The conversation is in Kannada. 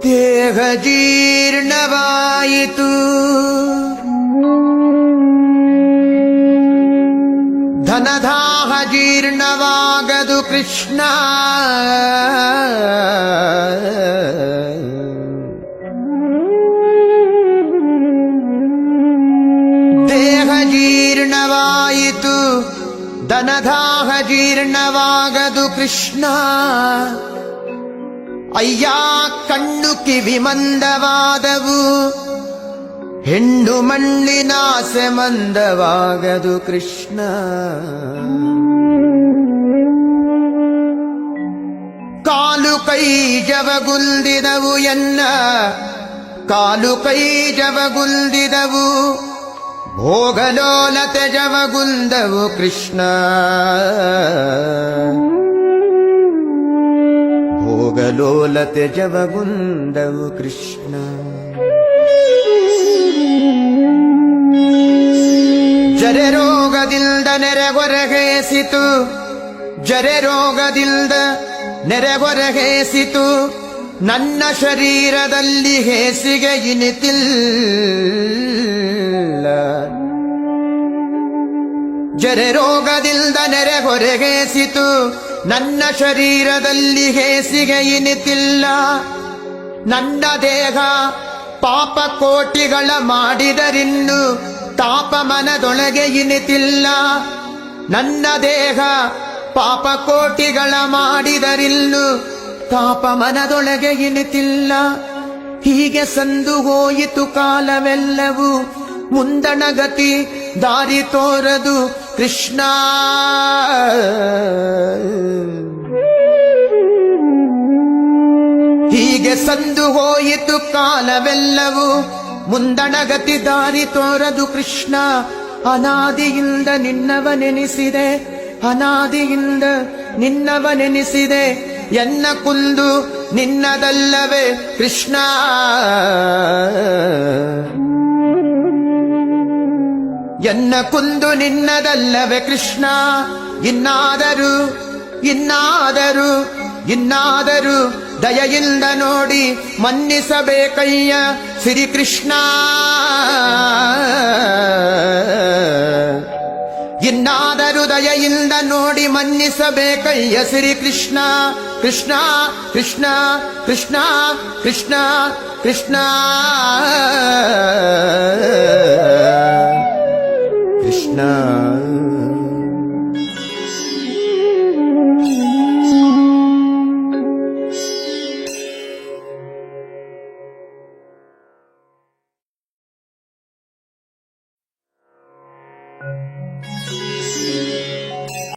ದೇಹ ಜೀರ್ಣವಾಯಿತು, ಧನದಾಹ ಜೀರ್ಣವಾಗದು ಕೃಷ್ಣ. ದೇಹ ಜೀರ್ಣವಾಯಿತು, ಧನದಾಹ ಜೀರ್ಣವಾಗದು ಕೃಷ್ಣ. ಅಯ್ಯ ಕಣ್ಣು ಕಿವಿ ಮಂದವಾದವು, ಹೆಣ್ಣು ಮಣ್ಣಿನಾಸೆ ಮಂದವಾಗದು ಕೃಷ್ಣ. ಕಾಲು ಕೈ ಜವಗುಲ್ದಿದವು ಎನ್ನ, ಕಾಲು ಕೈ ಜವಗುಲ್ದಿದವು, ಭೋಗಲೋಲತೆ ಜವಗುಲ್ದವು ಕೃಷ್ಣ. ಭೋಗಲೋಲತೆ ಜವಗುಂದವು ಕೃಷ್ಣ. ಜರೆ ರೋಗದಿಂದ ನೆರೆಗೊರಗೇಸಿತು, ಜರೆ ರೋಗದಿಂದ ನೆರೆಗೊರಗೇಸಿತು, ನನ್ನ ಶರೀರದಲ್ಲಿ ಹೇಸಿಗೆ ಇನಿತಿಲ್ಲ. ಜರೆ ರೋಗದಿಂದ ನೆರೆಗೊರಗೇಸಿತು, ನನ್ನ ಶರೀರದಲ್ಲಿ ಹೇಸಿಗೆ ಇನಿತಿಲ್ಲ. ನನ್ನ ದೇಹ ಪಾಪ ಕೋಟಿಗಳ ಮಾಡಿದರಿನ್ನು ತಾಪ ಮನದೊಳಗೆ ಇನಿತಿಲ್ಲ. ನನ್ನ ದೇಹ ಪಾಪ ಕೋಟಿಗಳ ಮಾಡಿದರಿನ್ನು ತಾಪ ಮನದೊಳಗೆ ಇನಿತಿಲ್ಲ. ಹೀಗೆ ಸಂದು ಹೋಯಿತು ಕಾಲವೆಲ್ಲವೂ, ಮುಂದಣಗತಿ ದಾರಿ ತೋರದು ಕೃಷ್ಣ. ಹೀಗೆ ಸಂದು ಹೋಯಿತು ಕಾಲವೆಲ್ಲವೂ, ಮುಂದಣಗತಿ ದಾರಿ ತೋರದು ಕೃಷ್ಣ. ಅನಾದಿಯಿಂದ ನಿನ್ನವನೆನಿಸಿದೆ, ಅನಾದಿಯಿಂದ ನಿನ್ನವನೆನಿಸಿದೆ, ಎನ್ನ ಕುಂದು ನಿನ್ನದಲ್ಲವೇ ಕೃಷ್ಣ. ಎನ್ನ ಕುಂದು ನಿನ್ನದಲ್ಲವೇ ಕೃಷ್ಣ. ಇನ್ನಾದರೂ ಇನ್ನಾದರೂ ಇನ್ನಾದರೂ ದಯೆಯಿಂದ ನೋಡಿ ಮನ್ನಿಸಬೇಕಯ್ಯ ಶ್ರೀಕೃಷ್ಣ. ಇನ್ನಾದರೂ ದಯೆಯಿಂದ ನೋಡಿ ಮನ್ನಿಸಬೇಕಯ್ಯ ಶ್ರೀಕೃಷ್ಣ. ಕೃಷ್ಣ ಕೃಷ್ಣ ಕೃಷ್ಣ ಕೃಷ್ಣ ಕೃಷ್ಣ ಕೃಷ್ಣ.